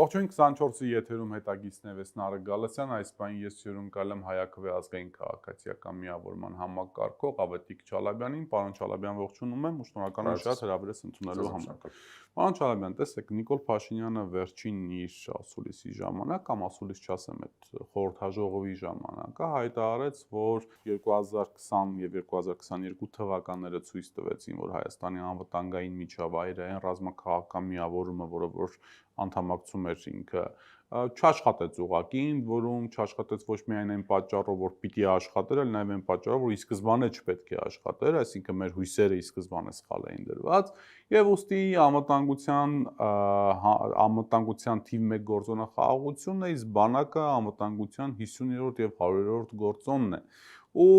Ողջույն 24-ի եթերում հետագիծնեվես Նարը Գալասյան, այս բան ես հյուրընկալ եմ Հայաքվե ազգային քաղաքացիական միավորման համակարգող Ավետիք Չալաբյանին, պարոն Չալաբյան ողջունում եմ ու շնորհակալ եմ շատ հրավերս ընդունելու համար։ Պարոն Չալաբյան, տեսեք, Նիկոլ Փաշինյանը վերջին իր ասուլիսի ժամանակ կամ ասուլիս չասեմ, այդ խորհրդաժողովի ժամանակը հայտարարեց, որ 2020 եւ 2022 թվականները ցույց տվեցին, որ Հայաստանի անվտանգային միջավայրը այն ռազմաքաղաքական միավորումը, որը որ անդամակցում էր ինքը, չաշխատեց ուղղակին, որում չաշխատեց ոչ միայն այն պատճառով, որ պիտի աշխատեր, այլ նաև այն պատճառով, որ ի սկզբանե չպետք է աշխատեր, այսինքն մեր հույսերը ի սկզբանե սխալ էին դրված, եւ ուստի անվտանգության թիվ 1 գործոնախաղաղությունն է, իսկ բանակը անվտանգության 50-րդ եւ 100-րդ գործոնն է։ Ու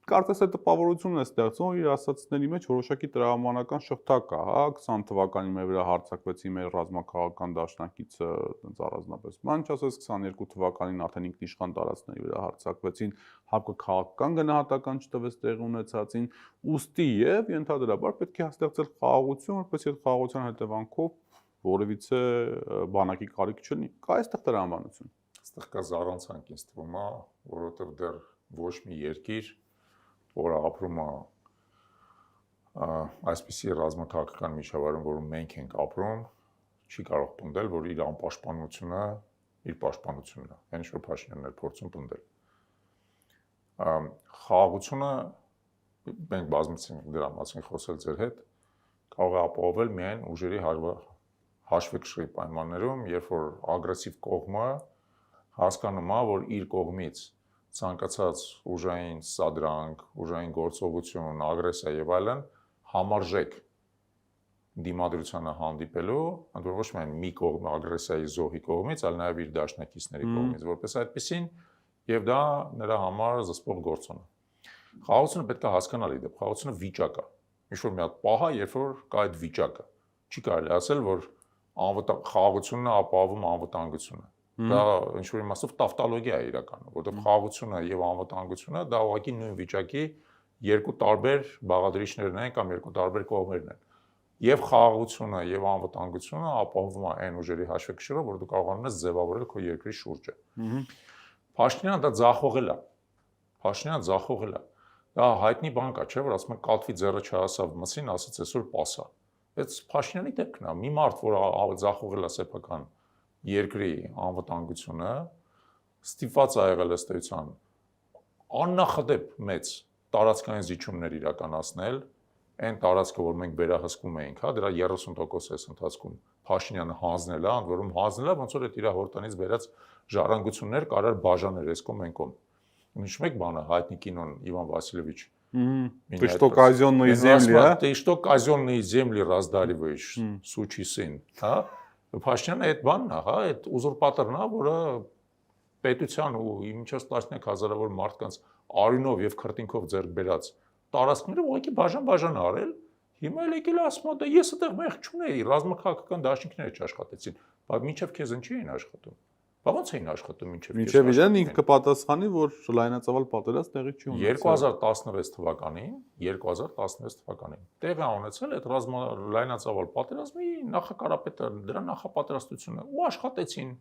կարծես այդ տպավորությունն է ստեղծում, որ իր ասացների մեջ որոշակի տրամաբանական շղթա կա, հա, 20 թվականին մեր վրա հարձակվեցի մեր ռազմաքաղաքական դաշնակիցը, այնց առանձնապես բան չասես, 22 թվականին արդեն ինքնիշխան տարածքների վրա հարձակվեցին, ՀԱՊԿ քաղաքական գնահատական չտվեց տեղի ունեցածին, ուստի եւ ենթադրաբար պետք է ստեղծել խաղաղություն, որպես այդ խաղաղության հետևանքով որևիցե բանակի կարիք չլինի։ Կա այստեղ տրամաբանություն։ Այստեղ կա զառանցանք, ինձ թվում է, որովհետեւ դեռ ոչ մի երկիր որը ապրում է այսպիսի ռազմաքաղաքական միջավայրում, որում մենք ենք ապրում, չի կարող պնդել, որ իր անպաշտպանությունը իր պաշտպանությունն է։ Այն ինչ որ Փաշինյանն էր փորձում պնդել։ Խաղաղությունը մենք բազմիցս դրա մասին խոսել ձեր հետ, կարող է ապահովել միայն ուժերի հաշվեկշռի պայմաններում, երբ որ ագրեսիվ կողմը հասկանում է, որ իր կողմից ցանկացած ուժային սադրանք, ուժային գործողություն, ագրեսիա եւ այլն համարժեք դիմադրությանը հանդիպելու, ընդ որում ոչ միայն մի կողմի ագրեսիայի զոհի կողմից, այլ նաեւ իր դաշնակիցների կողմից, որպես այդպեսին, եւ դա նրա համար զսպող գործոն է։ Խաղաղությունը պետք է հասկանալ իդեպ, խաղաղությունը վիճակ է։ Ինչ որ մի հատ պահ է, երբ որ կա այդ վիճակը։ Չի կարելի ասել, որ խաղաղությունն է ապահովում անվտանգությունը։ Դա ինչ որ իմաստով տավտոլոգիա է իրականում, որտեղ խաղաղությունը եւ անվտանգությունը դա ուղղակի նույն վիճակի երկու տարբեր բաղադրիչներն են կամ երկու տարբեր կողմերն են։ Եվ խաղաղությունը եւ անվտանգությունը ապահովում է այն ուժերի հաշվեկշռով, որ դու կարողանում ես ձևավորել քո երկրի շուրջը։ Փաշինյանը դա ձախողել է։ Փաշինյանը ձախողել է։ Դա հայտնի բան կա, չէ՞, որ ասում են կատվի ձեռը չհասավ մսին, ասեց այսօր պասա։ Այդ Փաշինյանի դեպքն է։ Մի մարդ, որ ձախողել է սեփական երկրի անվտանգությունը, ստիպված է եղել ըստ էության աննախադեպ մեծ տարածքային զիջումներ իրականացնել, այն տարածքը, որ մենք վերահսկում էինք, հա, դրա 30% էս ընթացքում Փաշինյանը հանձնել է, ընդ որում հանձնել է, ոնց որ այդ իր հորտանից վերած ժառանգություններ կարար բաժաներ էս կողմ այն կողմ։ Ինչ մեկ բան է հայտնի կինոն Իվան Վասիլևիչ Ты что, казенные земли, а? Ты что, казенные земли раздариваешь, сучий сын, հա? Փաշինյանը այդ բանն է, հա, այդ ուզուրպատորն է, որը պետության ու իմիջիայլոց տասնյակ հազարավոր մարդկանց արյունով եւ քրտինքով ձեռք բերած տարածքները ուղղակի բաժան արել, հիմա էլ եկել ասում է, ես այդտեղ մեղ չունեի, ռազմաքաղաքական դաշինքները չաշխատեցին, բայց մինչեւ քեզ ինչի էին աշխատում։ Բա ո՞նց էին աշխատում մինչեւ իրեն ինքը կպատասխանի, որ լայնածավալ պատերազմ տեղի չի ունեցել։ 2016 թվականին տեղի ունեցել այդ լայնածավալ պատերազմի նախակարապետը, դրա նախապատրաստությունը ու աշխատեցին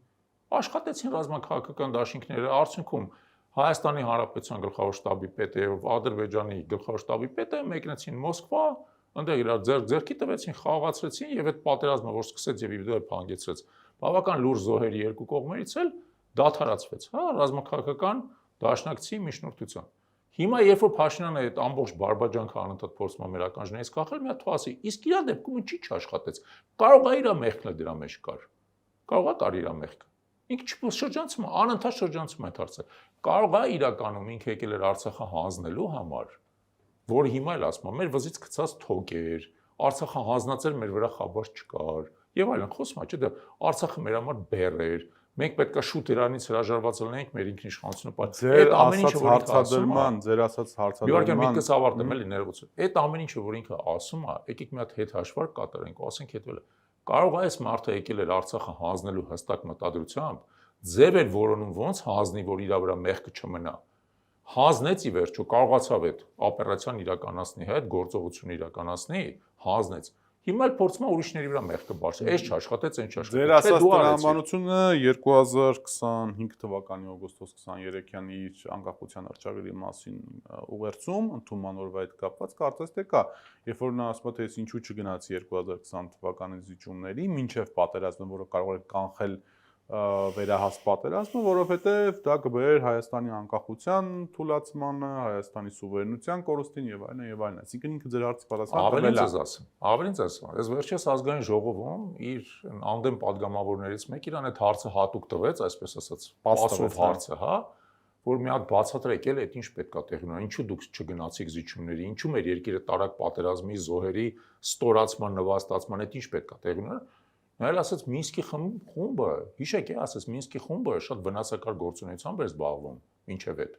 ռազմաքաղաքական դաշինքները, արդյունքում Հայաստանի Հանրապետության գլխավոր շտաբի պետը եւ Ադրբեջանի գլխավոր շտաբի պետը մեկնեցին Մոսկվա, այնտեղ իրար ձեռքի տվեցին, խաղացրեցին եւ այդ պատերազմը, որ սկսեց եւ իդեպ հանգեցրեց բավական լուրջ զոհերի երկու կողմերից էլ դադարացվեց, հա, ռազմաքաղաքական դաշնակցի միջնորդությամբ։ Հիմա երբ որ Փաշինյանը այդ ամբողջ բարբաջանքը անընդհատ փորձում է մեր ականջներից կախել, մի հատ թվասի, իսկ իր դեպքում ինչի չաշխատեց։ Կարող է իր մեղքը դրա մեջ կար։ Կարող է կար իր մեղքը։ Ինքը շրջանցում է, անընդհատ շրջանցում է հարցը։ Կարող է իրականում ինքը եկել էր Արցախը հանձնելու համար, որ հիմա էլ ասում է, մեր վզից գցած թոկեր, Արցախը հանձնացել մեր վրա խաբար չկար, եւ այլն, խոսում է, չէ՞, դա Արցախը մեր համար բեռ էր, մենք պետքա շուտ Իրանից հրաժարված լինենք մեր ինքնիշխանությունը։ Ձեր ասած հարցադրման, Իհարկե միտքս ավարտեմ էլի ներողություն։ Այդ ամեն ինչը, որ ինքը ասում է, եկեք մի հատ հետ հաշվարկ կատարենք ու ասենք հետո կարող է այս մարդը եկել էր Արցախը հանձնելու հստակ մտադրությամբ, ձև էր որոնում ոնց հանձնի, որ իր վրա մեղքը չմնա։ Հանձնեց ի վերջո, կարողացավ այդ օպերացիան իրականացնի, այդ գործողությունը իրականացնի, հանձնեց։ Հիմա էլ փորձում է ուրիշների վրա մեղքը բարձր։ Այս չաշխատեց, այն չաշխատեց։ Ձեր ասած տրամաբանությունը 2025 թվականի օգոստոս 23-յան իր անկախության հռչակագրի մասին ուղերձում ընդունման օրվա հետ կապված կարծես թե կա, երբ որ նա ասում է թե ինչու չգնացի 2020 թվականի զիջումների, մինչև պատերազմը, որը կարող էր կանխել վերահաս պատերազմը, որովհետև դա կբերեր Հայաստանի անկախության թուլացմանը, Հայաստանի սուվերենության կորստին եւ այլն եւ այլն։ Այսինքն ինքը ձեր հարցի պատասխանը Ավելին ասեմ։ Ես վերջերս ազգային ժողովում իր անդեմ падգամավորներից մեկը իրան այդ հարցը հատուկ տվեց, այսպես ասած, պասով հարցը, հա, որ մի հատ բացատրեք էլ այդ ինչ պետքա տեղի ունենա, ինչու դուք չգնացիք զիջումների, ինչու մեր երկիրը տարակ պատերազմի զոհերի ստորացման, նվաստացման, այդ ինչ պետքա տեղի ունենա։ Նա էլ ասաց Մինսկի խումբը, հիշեք, ասաց Մինսկի խումբը շատ վնասակար գործունեությամբ էր զբաղվում, ինչև այդ։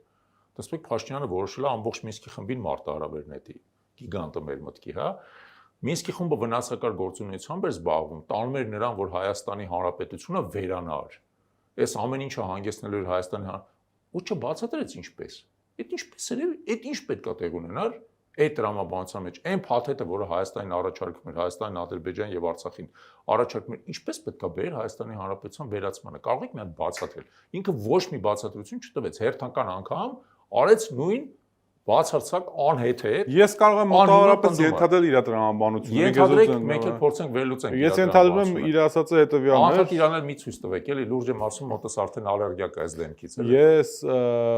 Տեսեք, Փաշինյանը որոշել է ամբողջ Մինսկի խմբին մարտահրավեր նետի, գիգանտը մեր մտքի, հա։ Մինսկի խումբը վնասակար գործունեությամբ էր զբաղվում, տանում էր նրան, որ Հայաստանի Հանրապետությունը վերանար։ Այս ամեն ինչը հանգեցնելու էր Հայաստանի ու չբացատրեց ինչպես։ Այդ ինչպես էր, այդ ինչ պետք է տեղ ունենար այդ տրամաբանության մեջ, այն փաթեթը, որը Հայաստանին առաջարկում էր, Հայաստանին, Ադրբեջանին եւ Արցախին առաջարկում էր, ինչպես պետք է բեր Հայաստանի Հանրապետության վերացմանը։ Կարող եք մի հատ բացատրել։ Ինքը ոչ մի բացատրություն չտվեց, հերթական անգամ արեց նույն բացարձակ անհեթեթ։ Ես կարող եմ մոտավորապես ենթադրել իր տրամաբանությունը։ Ենթադրեք, մենք էլ փորձենք վերլուծենք։ Ես ենթադրում եմ իր ասածը հետեւյալն է։ Անդադ իրանալ մի ցույց տվեք, էլի լուրջ եմ ասում, մոտս արդեն ալերգիա կա այս դեմքից։ Ես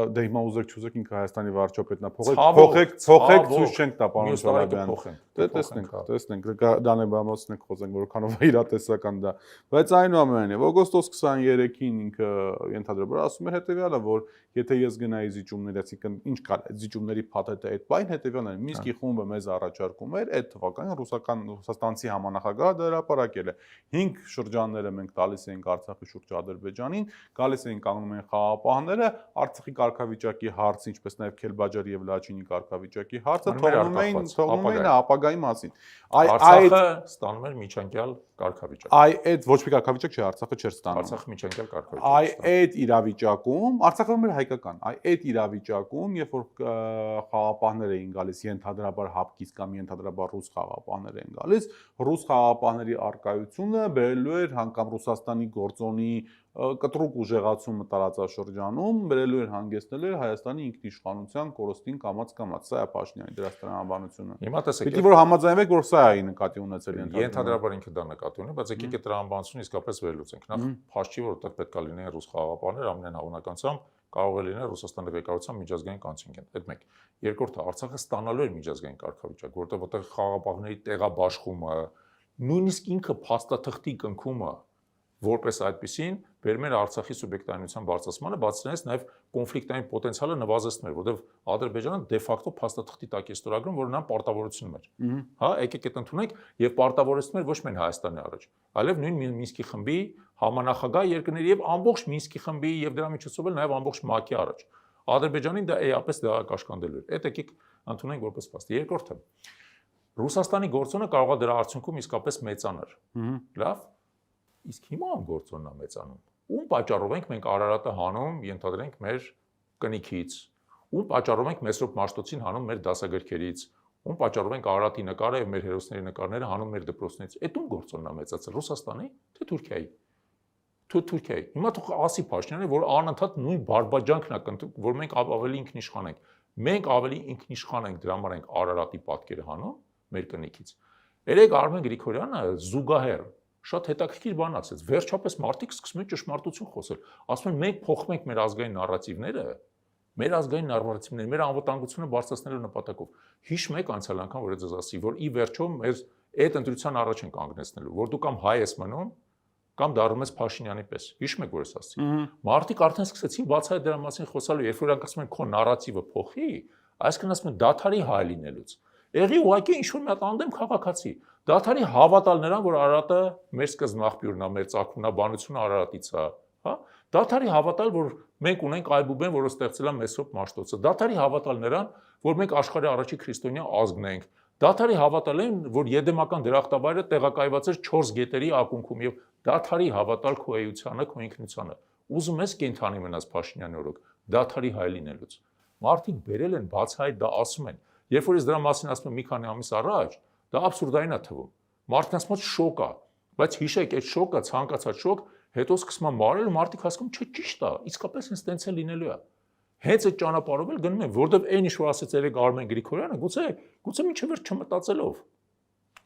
դե հիմա ուզեք չուզեք ինքը Հայաստանի վարչապետն է, փոխեք ցույց չենք տա պարոն Սարաբյան։ Դե տեսնենք, դանեբամոսն եք խոսենք, որքանով է իրատեսական դա։ Բայց այնուամենայնիվ օգոստոս 23-ին ինքը ենթադրաբար ասում էր հետեւյալը, որ եթե ես գնայի զիջումների, այսինքն ինչ կա զիջումների փաթեթը այդ բան հետեւյալն է, Մինսկի խումբը մեզ առաջարկում էր այդ թվականին Ռուսաստանցի համանախագահը դրապարակել է 5 շրջանները մենք տալիս էինք Արցախի շուրջ Ադրբեջանին, գալիս էին կանգնում են խաղաղապահները, Արցախի կարգավիճակի հարց, ինչպես նաև Քելբաջարի եւ Լաչինի կարգավիճակի հարցը թողնում էին ապագայի մասին։ Արցախը ստանում էր միջանկյալ կարգավիճակ։ Այդ ոչ մի կարգավիճակ չէ, Արցախը չէր ստանում։ Արցախը միջանկյալ կարգավիճակ։ Այդ իրավիճակում Արցախը մեր հայկական, այդ իրավիճակում, երբ որ խաղաղապահներ էին գալիս, ենթադրաբար հապկից կամ ենթադրաբար ռուս խաղաղապահներ էին գալիս, ռուս խաղաղապահների արկայությունը բերելու էր հանգամ Ռուսաստանի գործոնի կտրուկ ուժեղացումը տարածաշրջանում, բերելու էր հանգեցնել էր Հայաստանի ինքնիշխանության կորստին կամաց-կամաց, սա է Փաշինյանի դրած տրամաբանությունը։ Հիմա տեսեք, պիտի որ համաձայնվեք, որ սա է նկատի ունեցել ենթադրաբար ինքը դա նկատի ունի, բայց եկեք այդ տրամաբանությունը իսկապես վերլուծենք։ Նախ փաշ չի, որովհետև պետք է լինեն ռուս խաղաղապահներ ամենայն հավանականությամբ կարող է լինել Ռուսաստանի ղեկավարության միջազգային կոնտինգենտ։ Այդ մեկ։ Երկրորդը Արցախը ստանալու էր միջազգային կարգավիճակ, որտեղ որտեղ խաղաղապահների տեղաբաշխումը, նույնիսկ ինքը փաստաթղթի կնքումը որպես այդպեսին բերում էր Արցախի սուբյեկտայնության բարձրացմանը, բացի նաև կոնֆլիկտային պոտենցիալը նվազեցնում էր, որովհետև Ադրբեջանը դե ֆակտո փաստաթղթի տակ է ստորագրում, որ նրան պարտավորություն էր։ Հա, եկեք այդ ընդունենք եւ պարտավորեցնում էր ոչ միայն Հայաստանի առաջ, այլև նույն Մինսկի խմբի համանախագահ երկրների եւ ամբողջ Մինսկի խմբի եւ դրա միջոցով էլ նաև ամբողջ ՄԱԿ-ի առաջ։ Ադրբեջանին դա էապես դա կաշկանդելու էր։ Այդ եկեք ընդունենք որպես փաստ։ Երկրորդը Ռուսաստանի գործոնը կարող է դրա արդյունքում իսկապես մեծանար։ Լավ։ Իսկ հիմա ում գործոնն է մեծանում։ Ում պատճառով ենք մենք Արարատը հանում, ենթադրենք մեր կնիքից։ Ում պատճառով ենք Մեսրոպ Մաշտոցին հանում մեր դասագրքերից։ Ում պատճառով ենք Արարատի նկարը եւ մեր հերոսների նկարները հանում մեր դպրոցներից։ Այդ ում գործոնն է մեծացել Ռուսաստանի, թե Թուրքիայի։ Թուրքիայի։ Հիմա թող ասի Փաշինյանը, որ անընդհատ նույն բարբաջանքն է կնքում, որ մենք ավելի ինքնիշխան ենք։ Մենք ավելի ինքնիշխան ենք, դրա համար ենք Արարատի պատկերը հանում մեր կնիքից։ Երեք Արմեն Գրիգորյանը զուգահեռ շատ հետաքրքիր բան ասեց։ Վերջապես մարդիկ սկսում են ճշմարտություն խոսել։ Ասում են մենք փոխում ենք մեր ազգային նարատիվները, մեր անվտանգությունը բարձրացնելու նպատակով։ Հիշում եք անցյալ անգամ որ ես ասացի, որ ի վերջո մեր այդ ընտրության առաջ են կանգնեցնելու, որ դու կամ հայ ես մնում, կամ դառնում ես Փաշինյանի պես։ Հիշում եք որ ես ասացի։ Մարդիկ արդեն սկսեցին բացահայտ դրա մասին խոսալու, երբ որ ասում են քո նարատիվը փոխի, այսինքն ասում են դաթարի հայ լինելուց։ Եղի ուղղակի ինչ-որ մի հատ անդեմ քաղաքացի։ Դաթարի հավատալ նրան, որ Արարատը մեր սկզբնաղբյուրն է, մեր ծագումնաբանությունը Արարատից է, հա։ Դաթարի հավատալ, որ մենք ունենք Այբուբեն, որը ստեղծել է Մեսրոպ Մաշտոցը։ Դաթարի հավատալ նրան, որ մենք աշխարհի առաջի քրիստոնյա ազգն ենք։ Դաթարի հավատալ են, որ Եդեմական դրախտավայրը տեղակայված էր 4 գետերի ակունքում եւ դաթարի հավատալ քո էությանը, քո ինքնությանը։ Ուզում ես կենթանի մնաս Փաշինյանի օրոք, դաթարի հայ լինելուց։ Մարդիկ բերել են բացահայտ դա ասում են։ Երբ որ ես դրա մասին ասում եմ մի քանի ամիս առաջ, դա աբսուրդային է թվում։ Մարդկանց մոտ շոկ է, բայց հիշեք, այդ շոկը, ցանկացած շոկ, հետո սկսում է մարել ու մարդիկ հասկանում, չէ, ճիշտ է, իսկապես ինձ տենց է լինելու է։ Հենց այդ ճանապարհով էլ գնում են, որովհետև այն ինչ որ ասեց երեք Արմեն Գրիգորյանը, գուցե մինչև վերջ չմտածելով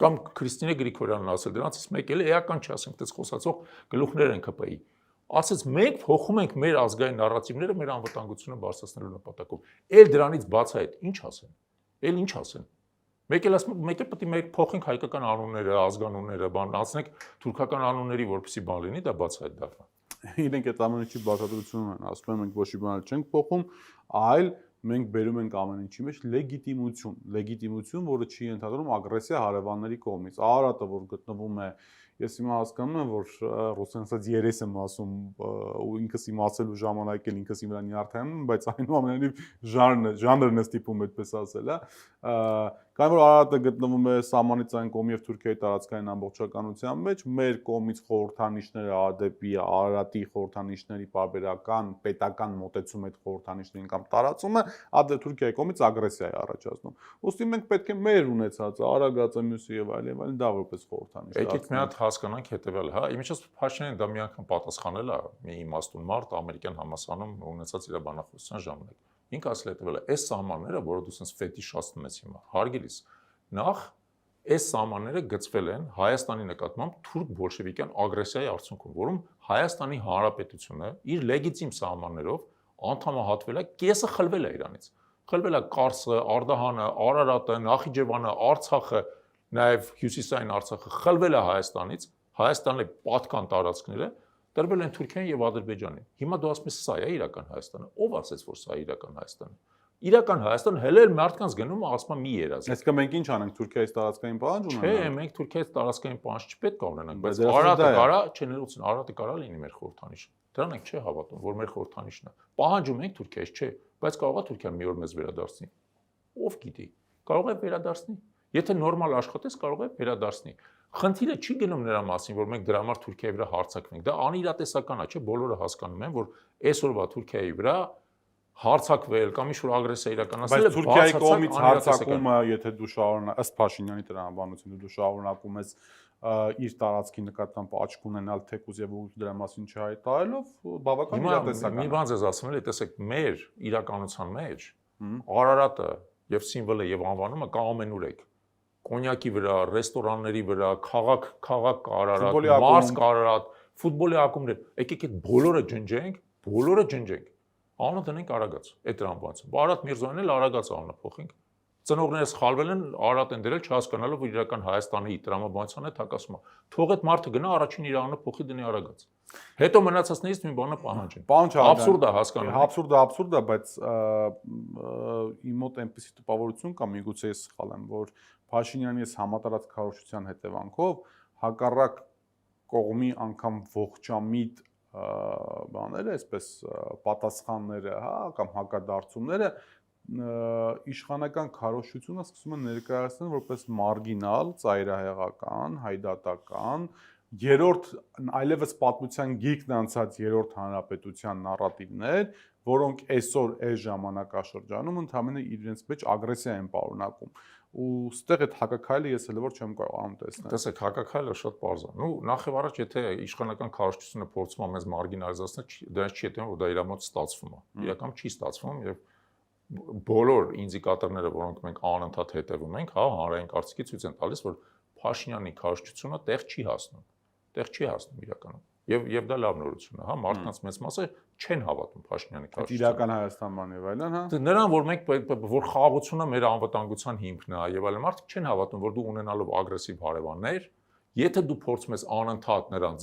կամ Քրիստինե Գրիգորյանն ասել, դրանցից մեկ էլ էական չի, ասենք, դες խոսացող գլուխներ են ԿՊ-ի։ Ասեց մենք փոխում ենք մեր ազգային նարատիվները մեր անվտանգությունը բարձրացնելու նպատակով։ Էլ դրանից բաց այդ ինչ ասեն։ Էլ ինչ ասեն։ Մեկ էլ ասում, մեկ էլ պետք է մենք փոխենք հայկական անունները, ազգանունները, բան, անցնենք թուրքական անունների, որպեսզի բան լինի, դա բաց այդ դառնա։ Իրենք այդ ամենի բացատրություն են, ասում են մենք ոչ մի բան չենք փոխում, այլ մենք բերում ենք ամեն ինչի մեջ լեգիտիմություն, որը չի ընդհանրում ագրեսիա հարևանների կողմից։ Արարատը, որ գտնվում է, ես հիմա հասկանում եմ, որ ռուսերեն ասած երես եմ ասում ու ինքս իմ ասելու ժամանակ էլ ինքս իմ վրա նյարդայում, բայց այնուամենայնիվ ժանրն է ստիպում այդպես ասել, Քանի որ Արարատը գտնվում է սահմանից այն կողմի եւ Թուրքիայի տարածքային ամբողջականության մեջ, մեր կողմից խորհրդանիշները դեպի Արարատի խորհրդանիշների բարբերական պետական մոտեցում այդ խորհրդանիշներին կամ տարածումը, Թուրքիայի կողմից ագրեսիա է առաջացնում։ Ուստի մենք պետք է մեր ունեցածը, Արագածը, մյուսը եւ այլն, դա որպես խորհրդանիշ։ Եկեք մի հատ հասկանանք հետեւյալը, հա, իմիջիայլոց Փաշինյանը դա մի անգամ պատասխանել է մի իմաստուն մարդ ամերիկյան համասանում ունեցած իր բանախոսության ժամանակ։ Ինքը ասել է հետեւյալը, այս սահմանները, որը դու sense ֆետիշացնում ես հիմա, հարգելիս, նախ այս սահմանները գծվել են Հայաստանի նկատմամբ թուրք բոլշևիկյան ագրեսիայի արդյունքում, որում Հայաստանի Հանրապետությունը իր լեգիտիմ սահմաններով անդամահատվել է, կեսը խլվել է իրանից։ Խլվել է Կարսը, Արդահանը, Արարատը, Նախիջևանը, Արցախը, նաև Հյուսիսային Արցախը խլվել է Հայաստանից, Հայաստանի պատկան տարածքները տրվել են Թուրքիային եւ Ադրբեջանին։ Հիմա դու ասում ես սա է իրական Հայաստանը։ Ո՞վ ասեց, որ սա է իրական Հայաստանը։ Իրական Հայաստան հենց մարդկանց գնում ասում մի երազ։ Այսինքն մենք ինչ անենք Թուրքիայից տարածքային պահանջ ունենանք։ Չէ, մենք Թուրքիայից տարածքային պահանջ չպետք է ունենանք, բայց Արարատը կարա, չներուցին, Արարատը կարա լինի մեր խորհրդանիշը։ Դրան եք չէ հավատում, որ մեր խորհրդանիշն է։ Պահանջում ենք Թուրքիայից, չէ, բայց կարող է Թուրքիան մի օր մեզ վերադարձնի։ Ով գիտի։ Կարող է վերադարձնի։ Եթե նորմալ աշխատես, կարող է վերադարձնի։ Խնդիրը չի գնում նրա մասին, որ մենք դրա համար Թուրքիայի վրա հարձակվենք։ Դա անիրատեսական է, չէ՞, բոլորը հասկանում են, որ այսօրվա Թուրքիայի վրա հարձակվել կամ ինչ-որ ագրեսիա իրականացնել է Թուրքիայի կողմից հարձակումը, եթե դու շարունակ ըստ Փաշինյանի տրամաբանությունը դու շարունակում ես իր տարածքի նկատմամբ աչք ունենալ թեկուզ եւ դրա մասին չհայտարարելով, բավական իրատեսական է։ Մի բան ձեզ ասում եմ, տեսեք, մեր իրականության մեջ Արարատը եւ սիմվոլը եւ անվանումը կա ամենուրեք։ Կոնյակի վրա, ռեստորանների վրա, քաղաք Արարատ, մարզ Արարատ, ֆուտբոլի ակումբներ։ Եկեք այդ բոլորը ջնջենք։ Անունը դնենք Արագած, այդ տրամաբանությամբ։ Արարատ Միրզոյանն էլ Արագած անունը փոխենք։ Ծնողներս խալվել են, Արարատ են դրել, չհասկանալով որ իրական Հայաստանի տրամաբանության է թակասում։ Թող այդ մարդը գնա առաջին իր անունը փոխի դնի Արագած։ Հետո մնացածներից մի բանը պահանջեն։ Աբսուրդ է հասկանում։ Աբսուրդ է, բայց իմ մոտ այնպեսի տպավորություն կա, միգուցե ես սխալ եմ, որ Փաշինյանի այս համատարած քարոզչության հետևանքով հակառակ կողմի անգամ ողջամիտ բաները, այսպես պատասխանները, հա, կամ հակադարձումները իշխանական քարոզչությունը սկսում են ներկայացնել որպես մարգինալ, ծայրահեղական, հայդատական, երրորդ այլևս պատմության գիրկն անցած երրորդ հանրապետության նարատիվներ, որոնք այսօր այս ժամանակաշրջանում ընդհանրապես իրենց մեջ ագրեսիա են պարունակում։ Ու ստեղ այդ հակակայլը ես էլ որ չեմ կարողանում տեսնել։ Տեսեք, հակակայլը շատ པարզ է։ Ու նախ եւ առաջ եթե իշխանական քարոզչությունը փորձում է մեզ մարգինալիզացնել, դրանից չի հետեւում, որ դա իր մոտ ստացվում է։ Իրականում չի ստացվում եւ բոլոր ինդիկատորները, որոնք մենք անընդհատ հետևում ենք, հա, հանրային կարծիքի ցույց են տալիս, որ Փաշինյանի քարոզչությունը տեղ չի հասնում։ Տեղ չի հասնում իրականում։ Եվ դա լավ նորություն է, հա, մարդկանց մեծ մասը չեն հավատում Փաշինյանի քարոզչությանը։ Իրական Հայաստանն եւ այլն, հա։ Նրան որ մենք որ խաղաղությունը մեր անվտանգության հիմքն է եւ այլն, մարդիկ չեն հավատում, որ դու ունենալով ագրեսիվ հարևաններ, եթե դու փորձում ես անընդհատ նրան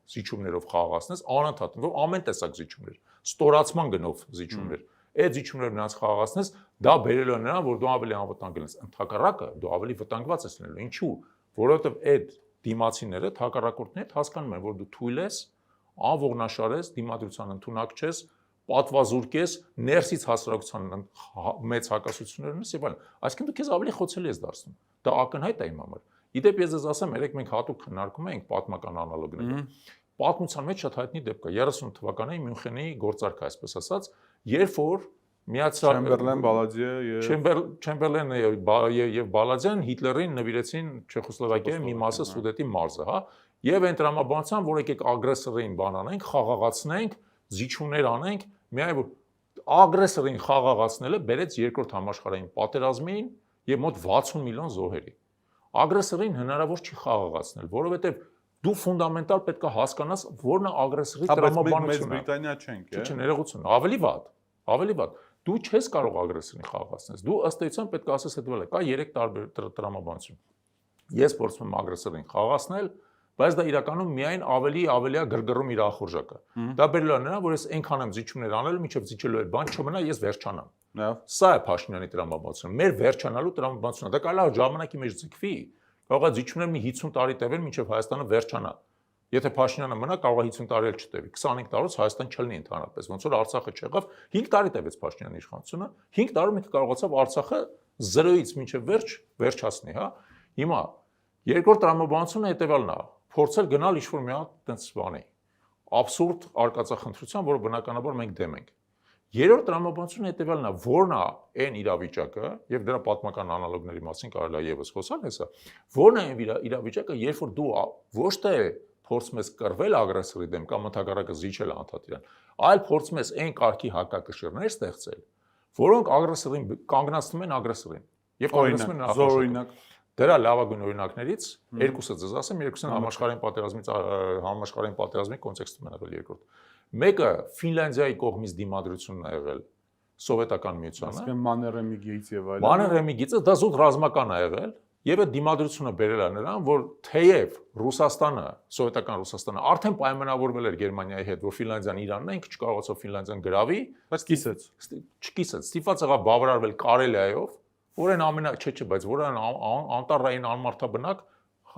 զիջումներով խաղաղացնես, անընդհատ, որ ամեն տեսակ զիջումներ, ստորացման գնով զիջումներ, այդ զիջումներով նրանց խաղաղացնես, դա բերել է նրան, որ դու ավելի անվտանգ լինես։ Ընդհակառակը դու ավելի վտանգված ես լինելու։ Ինչու՞։ Որովհետեւ այդ դիմացիները, հակառակորդները հասկանում են, որ դու թույլ ես, անողնաշար ես, դիմադրության ընդունակ չես, պատվազուրկ ես, ներսից հասարակության մեծ հակասություններ ունես եւ այլն։ Այսինքն դու քեզ ավելի խոցելի ես դարձնում։ Դա ակնհայտ է իմ համար։ Իդեպ ես ձեզ ասեմ, երեք մենք հատուկ քննարկում ենք պատմական անալոգները։ Պատմության մեջ շատ հայտնի դեպք է 30 թվականին Մյունխենի գործարքը, այսպես ասած, երբ որ միացյալ Չեմբերլեն, Բալադիե եւ Չեմբերլենը եւ Բալադյան Հիտլերին նվիրեցին Չեխոսլովակիայի մի մասը Սուդետի մարզը, հա, եւ այն տրամաբանության, որ եկեք ագրեսորին բան անենք, խաղաղացնենք, զիջումներ անենք, միայն որ ագրեսորին խաղաղացնելը բերեց երկրորդ համաշխարհային պատերազմին եւ մոտ 60 միլիոն զոհերի։ Ագրեսորին հնարավոր չի խաղաղացնել, որովհետեւ դու ֆունդամենտալ պետք է հասկանաս, որն է ագրեսորի տրամաբանությունը։ Մեծ Բրիտանիա չենք, Չէ, ներողություն, ավելի վատ։ Դու չես կարող ագրեսորին խաղաղացնել։ Դու ըստ էության պետք է ասես հետևել է, կա 3 տարբեր տրամաբանություն։ Ես փորձում եմ ագրեսորին խաղաղացնել, բայց դա իրականում միայն ավելի գրգռում իր ախորժակը։ Դա բերել է նրան, որ ես այնքան եմ զիջումներ անել, մինչև զիջելու այդ բան չմնա, ես վերջանամ։ Սա է Փաշինյանի տրամաբանությունը, մեր վերջանալու տրամաբանությունը։ Դա կարելի է ժամանակի մեջ ձգվի, կարող է զիջումներ մի 50 տարի տևեն, մինչև Հայաստանը վերջանա։ Եթե Փաշինյանը մնա, կարող է 50 տարի էլ չտևի։ 25 տարուց Հայաստան չլինի ընդհանրապես, ոնց որ Արցախը չեղավ, 5 տարի տևեց Փաշինյանի իշխանությունը, 5 տարում ինքը կարողացավ Արցախը 0-ից մինչև վերջացնի, հա։ Հիմա երկրորդ տրամաբանությունը հետևյալն է, փորձել գնալ ինչ-որ մի հատ տենց բանի, աբսուրդ արկածախնդրության, որը բնականաբար մենք դեմ ենք։ Երրորդ տրամաբանությունը հետևյալն է, որն է այն իրավիճակը, եւ դրա պատմական անալոգների մասին կարելի է եւս խոսալ հեսա, որն է այն իրավիճակը, երբ որ դու ոչ թե փորձում ես կռվել ագրեսորի դեմ կամ ընդհակառակը զիջել անդադար իրան, այլ փորձում ես այն կարգի հակակշիռներ ստեղծել, որոնք ագրեսորին կանգնացնում են ագրեսորին եւ կանգնացնում են օրինակ դրա լավագույն օրինակներից երկուսը ձեզ ասեմ, երկուսն համաշխարհային պատերազմի կոնտեքստում են եղել երկրորդ։ Մեկը Ֆինլանդիայի կողմից դիմադրությունն է եղել սովետական միությանը։ Ասենք Մաններհեմիգից եւ այլն։ Մաններհեմիգիցը դա զուտ ռազմական է եղել եւ այդ դիմադրությունը բերել է նրան, որ թեև Ռուսաստանը, սովետական Ռուսաստանը արդեն պայմանավորվել էր Գերմանիայի հետ, որ Ֆինլանդիան Իրանն է, ինքը չկարողացավ Ֆինլանդիան գրավի, բայց կիսեց։ Չկիսեց, ստիպված եղավ բավարարվել Կարելիայով, որ այն բայց որ անտառային անմարդաբնակ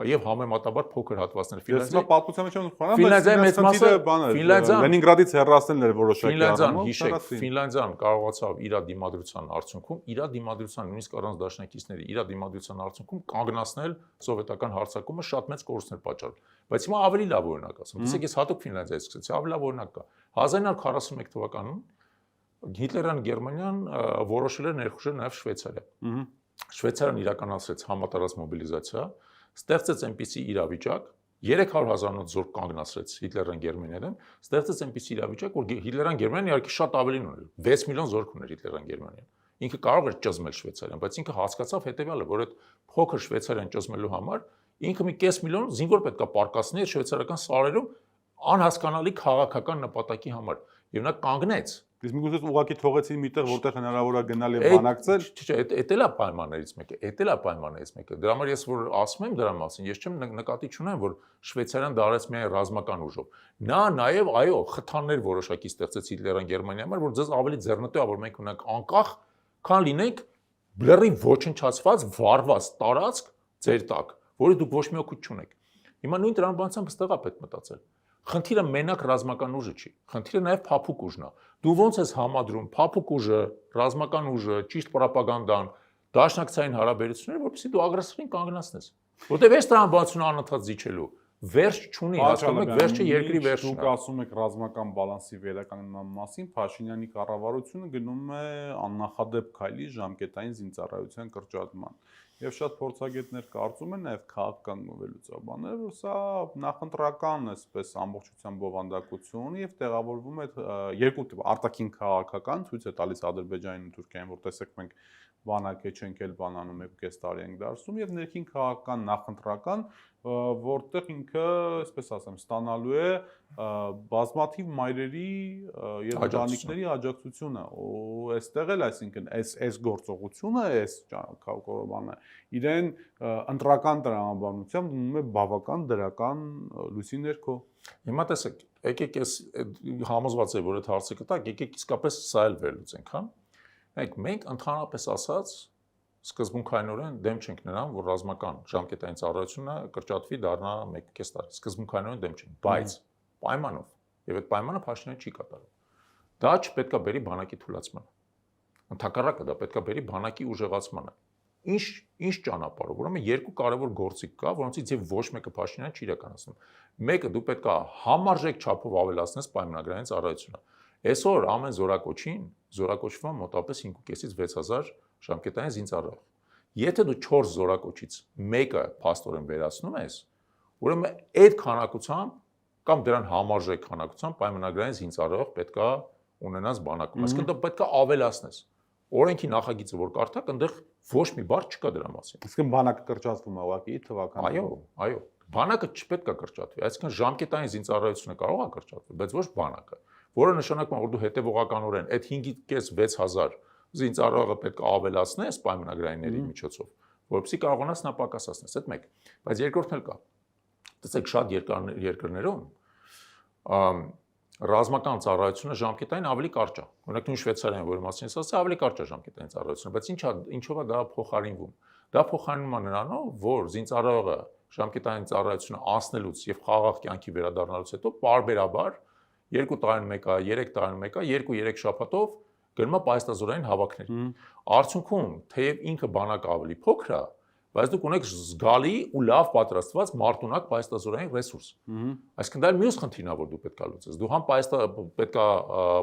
եւ համեմատաբար փոքր հատվածներ Ֆինլանդիա պատմության մեջ ունի Ֆինլանդիայի մեծ մասը Լենինգրադից հեռացնել էր որոշակի առումով Ֆինլանդիան կարողացավ իր դիմադրության արդյունքում նույնիսկ առանց դաշնակիցների իր դիմադրության արդյունքում կանգնացնել սովետական հարձակումը շատ մեծ կորուստներ պատճառել բայց հիմա ավելի լավ օրինակ ասեմ տեսեք ես հատուկ Ֆինլանդիայից սկսեցի ավելի լավ օրինակ կա 1941 թվականին Հիտլերյան Գերմանիան որոշել էր ներխուժել նաև Շվեյցարիա Շվեյցարիան իրականացրեց համատարած մոբիլիզացիա ստեղծեց այնպիսի իրավիճակ 300,000-ից զորք կանգնացրեց Հիտլերյան Գերմանիայում, ստեղծեց այնպիսի իրավիճակ, որ Հիտլերյան Գերմանիան իհարկե շատ ավելին ուներ, 6 միլիոն զորք ուներ Հիտլերյան Գերմանիան։ Ինքը կարող էր ճզմել Շվեյցարիան, բայց ինքը հասկացավ հետևյալը, որ այդ փոքր Շվեյցարիան ճզմելու համար ինքը մի 5 միլիոն զինվոր պետք է պարկասներ շվեյցարական սարերում անհասկանալի քաղաքական նպատակի համար։ Եվ նա կանգնեց Իսկ միգուցե ուղղակի թողեցին միտեղ, որտեղ հնարավոր է գնալ եւ բանակցել։ Չէ, էդ էլ է պայմաններից մեկը։ Դրա համար ես որ ասում եմ դրա մասին, ես չեմ նկատի չունեմ, որ Շվեյցարիան դարեց միայն ռազմական ուժով։ Նա նաեւ, այո, խթաններ որոշակի ստեղծեց Հիտլերյան Գերմանիայի համար, որ ձեզ ավելի ձեռնտու է, որ մենք ունենք անկախ, քան լինենք բլերի ոչնչացված, վառված տարածք ձեր տակ, որը դուք ոչ մի օգուտ չունեք։ Հիմա նույն տրամաբանությամբ ստեղա պետք մտածել։ Խնդիրը մենակ ռազմական ուժը չի, խնդիրը նաև փափուկ ուժն է։ Դու ոնց ես համադրում փափուկ ուժը, ռազմական ուժը, ճիշտ պրոպագանդան, դաշնակցային հարաբերությունները, որովհետեւ դու ագրեսորին կանգնացնես։ Որտեւ այս տրամաբանությունը անընդհատ զիջելու վերջ չունի, հասկանում եք, վերջը երկրի վերջն է։ Դուք ասում եք ռազմական բալանսի վերականգնման մասին, Փաշինյանի կառավարությունը գնում է աննախադեպ քայլի ժամկետային զինծառայության կրճատման։ Եվ շատ փորձագետներ կարծում են նաև քաղաքական վերլուծաբաններ, որ սա նախընտրական է, այսպես ամբողջությամբ բովանդակություն եւ տեղավորվում է երկու տիպ արտաքին քաղաքական ցույց է տալիս Ադրբեջանին ու Թուրքիային, որ տեսեք մենք բանակ չենք էլ բանանում 1.5 տարի ենք դարձում եւ ներքին քաղաքական նախընտրական, որտեղ ինքը, այսպես ասեմ, ստանալու է բազմաթիվ մայրերի եւ ընտանիքների աջակցությունը, ու այստեղ էլ, այսինքն, այս գործողությունը, այս կորոբանը իրեն ընտրական տրամաբանությամբ դնում է բավական դրական լույսի ներքո։ Հիմա տեսեք, եկեք ես համոզված եմ, որ այդ հարցը կտակ, եկեք իսկապես սա էլ վերլուծենք, հա։ Մենք ընդհանրապես ասած սկզբունքայինորեն դեմ չենք նրան, որ ռազմական ժամկետային ծառայությունը կրճատվի դառնա 1.5 տարի։ Սկզբունքայինորեն դեմ չենք, բայց պայմանով, եւ այդ պայմանը Փաշինյանը չի կատարում։ Դա չպետք է բերի բանակի թուլացմանը։ Ընդհակառակը դա պետք է բերի բանակի ուժեղացմանը։ Ինչ ճանապարհով, ուրեմն երկու կարևոր գործիք կա, որոնցից եւ ոչ մեկը Փաշինյանը չի իրականացնում։ Մեկը դու պետք է համարժեք չափով ավելացնես պայմանագրային ծառայությունը։ Այսօր ամեն զորակոչին զորակոչվում մոտավորապես 5.5-ից 6000 ժամկետային զինծառայող։ Եթե դու 4 զորակոչից մեկը փաստորեն վերացնում ես, ուրեմն այդ քանակությամբ կամ դրան համարժեք քանակությամբ պայմանագրային զինծառայող պետքա ունենաս բանակում։ Այսինքն դու պետքա ավելացնես։ Օրենքի նախագիծը որ կարդաք, այնտեղ ոչ մի բառ չկա դրա մասին։ Այսինքն բանակը կրճատվում է ուղղակի թվականի։ Այո, բանակը չպետք է կրճատվի, այսինքն ժամկետային զինծառայությունը կարող է կրճատվել, բայց ոչ բանակը, որը նշանակում է, որ դու հետևողականորեն այդ 5.5-6000 զինծառայողը պետք է ավելացնես պայմանագրայինների միջոցով, որովհետեւ կարողանաս նա պակասացնես, այդ մեկ։ Բայց երկրորդն էլ կա։ Տեսեք, շատ երկրներում ռազմական ծառայությունը ժամկետային ավելի կարճ է։ Օրինակ նույն Շվեյցարիան, որի մասին ես ասացի, ավելի կարճ է ժամկետային ծառայությունը, բայց ինչով է դա փոխարինվում։ Դա փոխարինվում է նրանով, որ զինծառայողը ժամկետային ծառայությունը անցնելուց եւ խաղաղ կյանքի վերադառնալուց հետո պարբերաբար 2 տարին մեկը, 3 տարին մեկը, 2-3 շաբաթով գնում է պայստազորային հավաքներ։ Արդյունքում, թեև ինքը բանակը ավելի փոքր է, բայց դուք ունեք զգալի ու լավ պատրաստված մարտունակ պայստազորային ռեսուրս։ Այսինքն դա մյուս խնդիրն է, որ դու պետք է լուծես։ Դու համ պետք է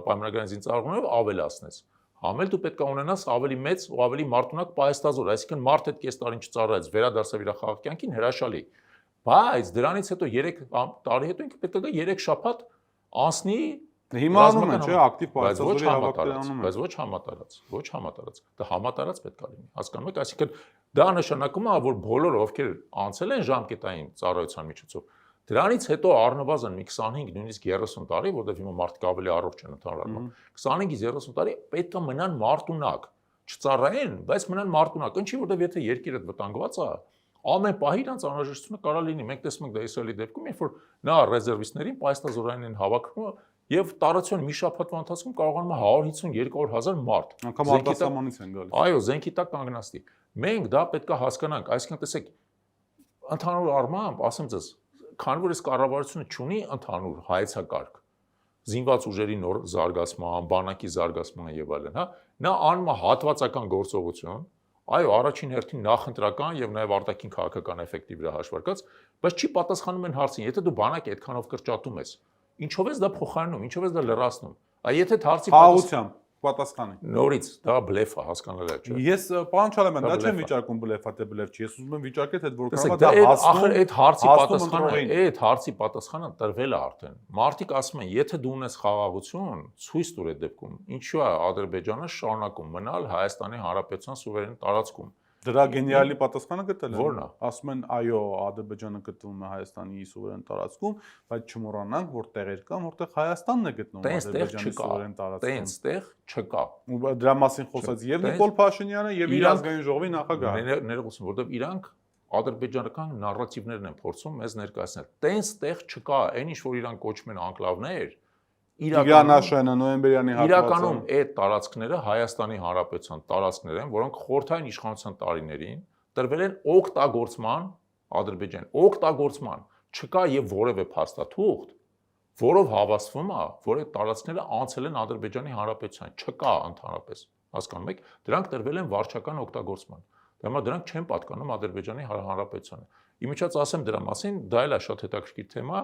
պայմանագրային զինծառայողներով ավելացնես, համ էլ դու պետք է ունենաս ավելի մեծ ու ավելի մարտունակ պայստազոր, այսինքն մարդ այդ կես տարին չծառայեց, վերադարձավ իր խաղաղ կյանքին հրաշալի։ Բայց դրանից հետո 3 տարի հետո ինքը պետք է 3 շաբաթ անցնի Հիմա անում են, չէ, ակտիվ պայծազորի հավաքներ անում են, բայց ոչ համատարած։ Դա համատարած պետք է լինի։ Հասկանում եք, այսինքն դա նշանակում է, որ բոլորը, ովքեր անցել են ժամկետային ծառայության միջոցով, դրանից հետո առնվազն մի 25, նույնիսկ 30 տարի, որտեղ հիմա մարդիկ ավելի առողջ են ընդհանրապես, 25-ից 30 տարի պետք է մնան մարտունակ, չծառայեն, բայց մնան մարտունակ։ Ինչի, որտեղ եթե երկիրը վտանգված է, ամեն պահի իրանց անհրաժեշտությունը կարող լինի։ Մենք տեսնում ենք դա Իսրայելի դեպքում, երբ որ նա ռեզերվիստներին պայստազորային են հավաքում եւ տարածության մի շաբաթվա ընթացքում կարողանում է 150-200 հազար մարդ։ Անկամ արտասահմանից են գալիս։ Այո, զենքի տակ կանգնածի։ Մենք դա պետք է հասկանանք, այսինքն տեսեք, ընդհանուր առմամբ, ասեմ ձեզ, քանի որ այս կառավարությունը չունի ընդհանուր հայեցակարգ, զինված ուժերի նոր զարգացման, բանակի զարգացման եւ այլն, հա, նա անում է հատվածական գործողություն, այո, առաջին հերթին նախընտրական եւ նաեւ արտաքին քաղաքական էֆեկտի վրա հաշվարկած, բայց չի պատասխանում են հարցին, եթե դու բանակը այդքանով կրճատում ես, ինչով ես դա փոխարինում, ինչով ես դա լրացնում։ Այդ հարցի պատասխանի։ Նորից դա բլեֆ է, հասկանալի է, չէ։ Ես պարոն Չալամյան, դա չեմ վիճակում բլեֆ է, թե բլեֆ չի։ Ես ուզում եմ վիճակել, թե որքանով դա հասնում։ Այդ հարցի պատասխանը տրվել է արդեն։ Մարդիկ ասում են, եթե դու ունես խաղաղություն, ցույց տուր այդ դեպքում, ինչու է Ադրբեջանը շարունակում մնալ Հայաստանի Հանրապետության սուվերեն տարածքում։ Դրա գենիալի պատասխանը գտել են։ Որն է։ Ասում են, այո, Ադրբեջանը գտնվում է Հայաստանի սուվերեն տարածքում, բայց չմոռանանք, որ տեղեր կան, որտեղ Հայաստանն է գտնվում Ադրբեջանի սուվերեն տարածքում։ Տենց չկա։ Ու դրա մասին խոսած եւ Նիկոլ Փաշինյանը եւ իր ազգային ժողովի նախագահը։ Ներողություն, որովհետեւ իրանք ադրբեջանական նարատիվներն են փորձում մեզ ներկայացնել։ Տենց տեղ չկա, այն ինչ որ իրանք կոչում են անկլավներ, Իրանաշենը, Նոյեմբերյանի հատվածը։ Իրականում այդ տարածքները Հայաստանի Հանրապետության տարածքներ են, որոնք խորհրդային իշխանության տարիներին տրվել են օգտագործման Ադրբեջան, օգտագործման, չկա եւ որևէ փաստաթուղթ, որով հավաստվում է, որ այդ տարածքները անցել են Ադրբեջանի Հանրապետության, չկա ընդհանրապես, հասկանում եք, դրանք տրվել են վարչական օգտագործման։ Դեռ դրանք չեն պատկանում Ադրբեջանի Հանրապետությանը։ Իմիջիայլոց ասեմ դրա մասին, դա էլ է շատ հետաքրքիր թեմա։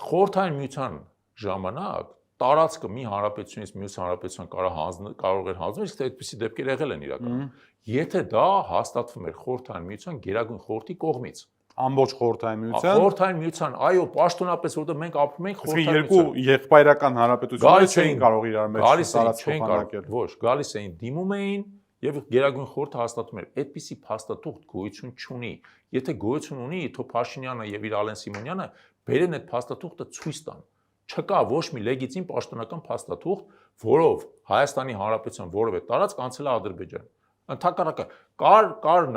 Խորհրդային միության ժամանակ տարածքը մի հանրապետությունից մյուս հանրապետության կարող էր հանձնել, իսկ այդպիսի դեպքեր եղել են իրականում։ Եթե դա հաստատվում էր խորհրդային միության գերագույն խորհրդի կողմից, ամբողջ խորհրդային միության, խորհրդային միության, այո, պաշտոնապես, որովհետև մենք ապրում ենք խորհրդային երկու եղբայրական հանրապետությունները չէին կարող իրար մեջ տարածք փոխանակել։ Ոչ, գալիս էին, դիմում էին եւ գերագույն խորհուրդը հաստատում էր։ Այդպիսի փաստաթուղթ գոյություն չունի։ Եթե գոյություն ունի, թո Փաշինյանը եւ իր Ալեն Սիմոնյանը բերեն այդ փաստաթուղթը ցույց տան։ Չկա ոչ մի լեգիտիմ պաշտոնական փաստաթուղթ, որով Հայաստանի Հանրապետության որևէ տարածք անցել է Ադրբեջան։ Ընդհակառակը կար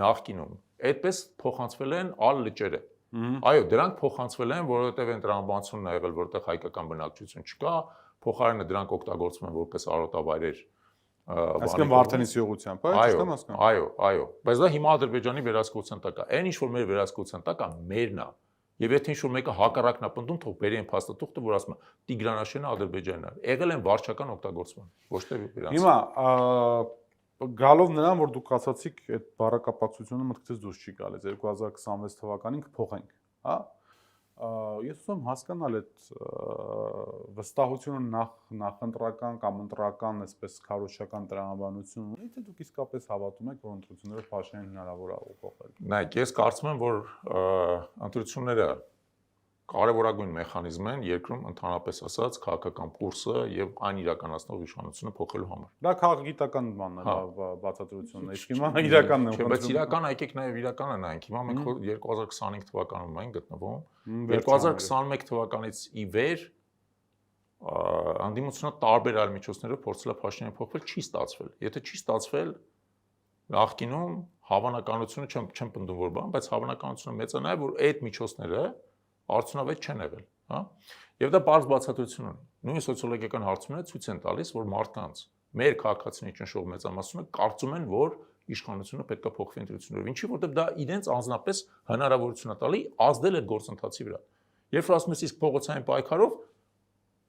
նախկինում այդպես փոխանցվել են ալ լճերը։ Այո, դրանք փոխանցվել են, որովհետև այն տրամաբանությունն ա եղել, որտեղ հայկական բնակչություն չկա, փոխարենը դրանք օգտագործվում են որպես արոտավայրեր։ Այսինքն Վարդենիսի ուղղությամբ, ճիշտ եմ հասկանում։ Այո, բայց դա հիմա Ադրբեջանի վերահսկողության տակ է։ Այն ինչ որ մեր վերահսկողության տակ է, մերն է։ Եվ եթե ինչ-որ մեկը հակառակն է պնդում, թող բերի այն փաստաթուղթը, որ ասում է Տիգրանաշենը Ադրբեջանն է։ Եղել են վարչական օգտագործման, ոչ թե իրանց։ Հիմա գալով նրան, որ դուք ասացիք, այդ բառակապակցությունը մտքից դուրս չի գալիս 2026 թվականին կփոխենք, հա։ Ես ուզում հասկանալ այդ վստահությունը նախընտրական կամ ընտրական, այսպես քարոզչական տրամաբանություն ունի, թե դուք իսկապես հավատում եք, որ ընտրությունները Փաշինյանին հնարավոր է փոխել։ Նայեք, ես կարծում եմ, որ ընտրությունները կարևորագույն մեխանիզմ են երկրում ընդհանրապես ասած քաղաքական կուրսը եւ այն իրականացնող իշխանությունը փոխելու համար։ Դա քաղաքագիտական բանն է, բացատրությունն է։ Իսկ հիմա իրականն է։ Չէ, բայց իրականը եկեք նաեւ իրականը նայենք։ Հիմա մենք 2025 թվականում ենք գտնվում։ 2021 թվականից ի վեր անդիմությունը տարբեր այլ միջոցներով փորձել է Փաշինյանը փոխել, չի ստացվել։ Եթե չի ստացվել, նախկինում հավանականությունը չեմ պնդում որ բան, բայց հավանականությունը մեծ է նաեւ որ այդ միջոցները արդյունավետ չեն եղել, հա։ Եվ դա բարձ բացատրություն ունի։ Նույն սոցիոլոգիական հարցումները ցույց են տալիս, որ մարդկանց մեր քաղաքացիների ճնշող մեծամասնությունը կարծում են, որ իշխանությունը պետք է փոխվի ընտրություններով։ Ինչի որտեղ դա իրենց անձնապես հնարավորություն է տալի ազդել այդ գործընթացի վրա։ Երբ որ ասում ես իսկ փողոցային պայքարով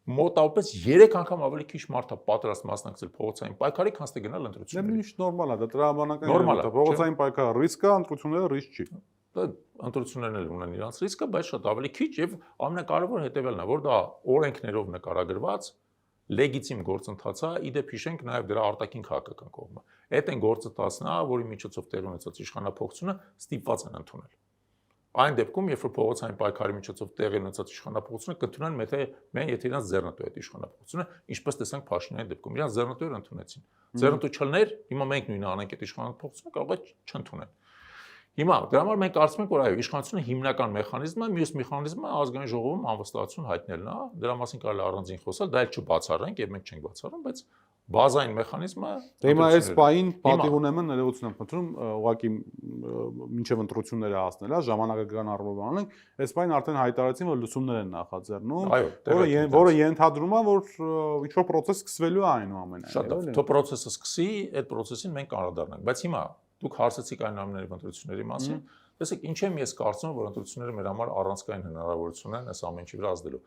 մոտավորապես 3 անգամ ավելի քիչ մարդ է պատրաստ մասնակցել փողոցային պայքարի, քան թե գնալ ընտրությունների։ Միշտ նորմալ է, դա տրամաբանական երևույթ է։ Փողոցային պայքարը ռիսկ է, ընտրությունները ռիսկ չի։ Դա ընտրություններն էլ ունեն իրենց ռիսկը, բայց շատ ավելի քիչ եւ ամենակարևորը հետեւյալն է, որ դա օրենքներով նկարագրված լեգիտիմ գործընթաց է, իդեպ հիշենք նաեւ դրա արտաքին քաղաքական կողմը։ Այդ են գործընթացն է, որի միջոցով տեղ ունեցած իշխանապողությունը ստիպված են ընդունել։ Այն դեպքում, երբ որ փողոցային պայքարի միջոցով տեղի ունեցած իշխանապողությունը կընդունեն եթե իրենց ձեռնտու այդ իշխանապողությունը, ինչպես տեսանք Փաշինյանի դեպքում, իրենց ձեռնտուները ընդունեցին։ Ձեռնտու չլներ, հիմա մենք նույնը անենք այդ իշխանապողությունը կարող է չընդունել։ Հիմա դրա համար մենք կարծում ենք, որ այո, իշխանությունը հիմնական մեխանիզմը, մյուս մեխանիզմը ազգային ժողովում անվստահություն հայտնելն է, դրա մասին կարելի է առանձին խոսալ, դա էլ չբացառենք եւ մենք չենք բացառում, բայց բազային մեխանիզմը Դե հիմա այս պահին պատիվ ունեմ ներողություն եմ խնդրում, ուղղակի մինչև ընտրությունները հասնել, հա, ժամանակական առումով անենք, այս պահին արդեն հայտարարեցին, որ լուսումներ են նախաձեռնում, որը ենթադրում է, որ ինչ-որ process սկսվելու է այնուամենայնիվ։ Շատ լավ, թո process-ը սկսի, այդ process-ին մենք անդրադառնանք, բայց հիմա դուք հարցեցիք այն ամենների ընտրությունների մասին, տեսեք, ինչ եմ ես կարծում, որ ընտրությունները մեր համար առանցքային հնարավորություն են այս ամենի վրա ազդելու,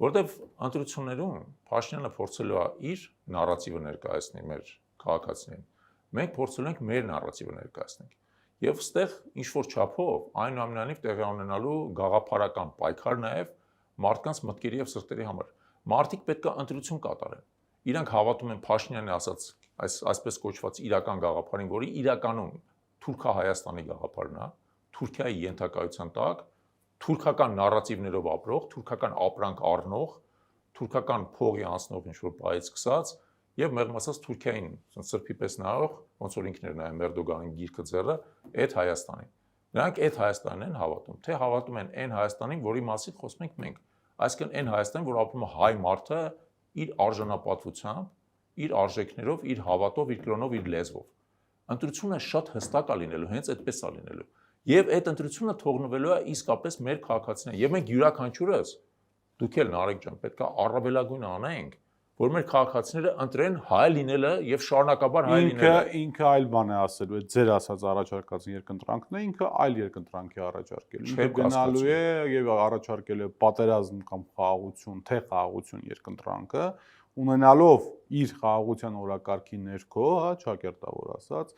որտեվ ընտրություններում Փաշինյանը փորձելու է իր նարատիվը ներկայացնել մեր քաղաքացիներին։ Մենք փորձելու ենք մեր նարատիվը ներկայացնել։ Եվ ստեղ ինչ որ չափով այնուամենայնիվ տեղի ունենալու գաղափարական պայքար նաև մարդկանց մտքերի եւ սրտերի համար։ Մարդիկ պետք է ընտրություն կատարեն։ Իրանք հավատում են Փաշինյանի ասած այսպես կոչված իրական գաղափարին, որի իրականում Թուրքա-Հայաստանի գաղափարն է, Թուրքիայի ենթակայության տակ, թուրքական նարատիվներով ապրող, թուրքական ապրանք առնող, թուրքական փողի անցնող ինչ-որ բայից սկսած եւ մեղմ ասած Թուրքիային սրբի պես նայող, ոնց որ ինքն էր նայում Էրդոգանի գիրքը ձեռը, այդ Հայաստանին։ Նրանք այդ Հայաստանին են հավատում, թե հավատում են այն Հայաստանին, որի մասին խոսում ենք մենք։ Այսինքն այն Հայաստանին, որ ապրում է հայ մարդը իր արժանապատվությամբ, իր արժեքներով, իր հավատով, իր կրոնով, իր լեզվով։ Ընտրությունը շատ հստակ է լինելու, հենց այդպես է լինելու։ Եվ այդ ընտրությունը թողնվելու է իսկապես մեր քաղաքացիներին։ Եվ մենք յուրաքանչյուրս, դուք էլ Նարեկ ջան, պետք է առավելագույնը անենք, որ մեր քաղաքացիները ընտրեն հայ լինելը եւ շարունակաբար հայ լինելը։ Ինքը այլ բան է ասելու, այդ ձեր ասած առաջարկած երկընտրանքն է, ինքը այլ երկընտրանքի առաջարկել։ Ինքը գնալու է եւ առաջարկել է պատերազմ կամ խաղաղություն, թե խաղաղություն երկընտրանքը, ունենալով իր խաղաղության օրակարգի ներքո, հա, ճակերտավոր ասած,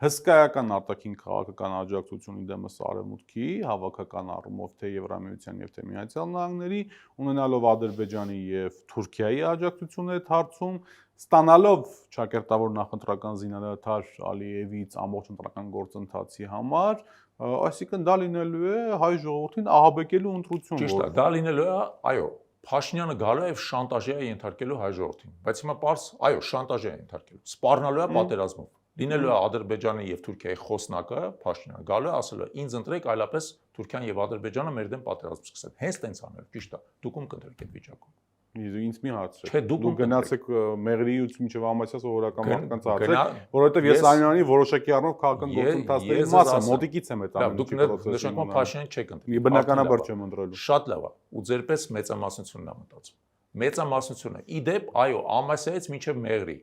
հսկայական արտաքին քաղաքական աջակցությունի դեմս արևմուտքի, հավաքական առումով թե Եվրամիության եւ թե Միացյալ Նահանգների, ունենալով Ադրբեջանի եւ Թուրքիայի աջակցությունը այդ հարցում, ստանալով ճակերտավոր նախընտրական զինադադար Ալիևից ամբողջ ընտրական գործընթացի համար, այսինքն դա լինելու է հայ ժողովրդին ահաբեկելու ընտրություն։ Ճիշտ է, դա լինելու է, այո, Փաշինյանը գալու է եւ շանտաժի է ենթարկելու հայ ժողովրդին, բայց հիմա պարզ, այո, շանտաժի է ենթարկելու, սպառնալու է պատերազմով։ Լինելու է Ադրբեջանի եւ Թուրքիայի խոսնակը, Փաշինյանը գալու է ասելու է, ինձ ընտրեք, այլապես Թուրքիան եւ Ադրբեջանը մեր դեմ պատերազմ սկսեն։ Հենց տենց անել, ճիշտ է։ Դուք ում կընտրեք այդ վիճակում։ Ինձ մի հարց չէ։ Դուք գնացեք Մեղրիից մինչև Ամասիա սովորական մարդկանց հարցեք, որովհետեւ ես այնուամենայնիվ որոշակի առնով քաղաքական գործընթացների մասը մոտիկից եմ այդ ամենը պրոցեսը։ Նշանակում Փաշինյանը չեք ընտրել։ Բնականաբար չեմ ընտրելու։ Շատ լավ է։ Ու ձերպես մեծամասնությունն է մտածում։ Մեծամասնությունը։ Իդեպ, այո, Ամասիայից մինչև Մեղրի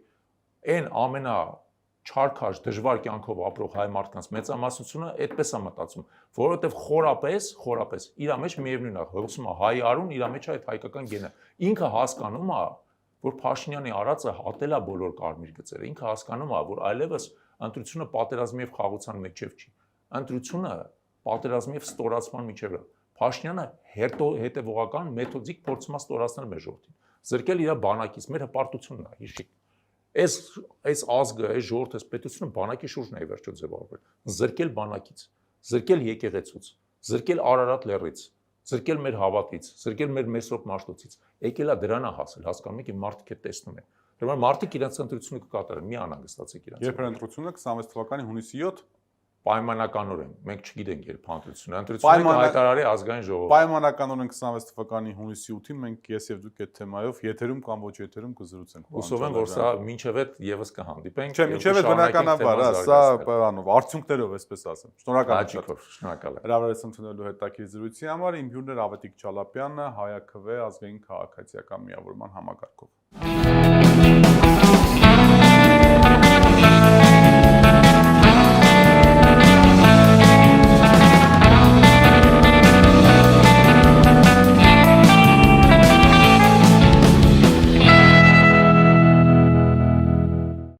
այն ամենա չարքաշ դժվար կյանքով ապրող հայ մարդկանց մեծամասնությունը այդպես է մտածում, որովհետև խորապես իր մեջ միևնույն է, հոսում է հայ արուն, իր մեջ է այդ հայկական գենը։ Ինքը հասկանում է, որ Փաշինյանի արածը հատել է բոլոր կարմիր գծերը։ Ինքը հասկանում է, որ այլևս ընտրությունը պատերազմի եւ խաղաղության միջև չի։ Ընտրությունը պատերազմի եւ ստորացման միջև է։ Փաշինյանը հետևողական մեթոդիկ փորձում է ստորացնել մեր ժողովրդին։ Զրկել իր բանակից, մեր հպարտությունն է, հիշի։ Այս ազգը, այս ժողովուրդը, այս պետությունը բանակի շուրջն է վերջո ձևավորվել։ Զրկել բանակից, զրկել եկեղեցուց, զրկել Արարատ լեռից, զրկել մեր հավատից, զրկել մեր Մեսրոպ Մաշտոցից։ Եկել է դրան է հասել, հասկանում եք, մարդիկ է տեսնում են։ Դեռ մարդիկ իրենց ընտրությունը կկատարեն, մի անհանգստացեք իրենց։ Երբ էր ընտրությունը 26 թվականի հունիսի 7 պայմանականորեն, մենք չգիտենք երբ ընտրությունը։ Ընտրությունը հայտարարի ազգային ժողովը։ Պայմանականորեն 26 թվականի հունիսի 8-ին մենք ես եւ դուք այդ թեմայով եթերում կամ ոչ եթերում կզրուցենք։ Հուսով եմ, որ սա մինչև այդ եւս կհանդիպենք։ Չէ, մինչև այդ բնականաբար, սա բանով արդյունքներով, այսպես ասեմ։ Շնորհակալ եմ։ Շնորհակալ եմ։ Հրավերս ընդունելու հետաքրքիր զրույցի համար իմ հյուրն էր Ավետիք Չալապյանը, Հայաքվե ազգային քաղաքացիական միավորման համակարգող։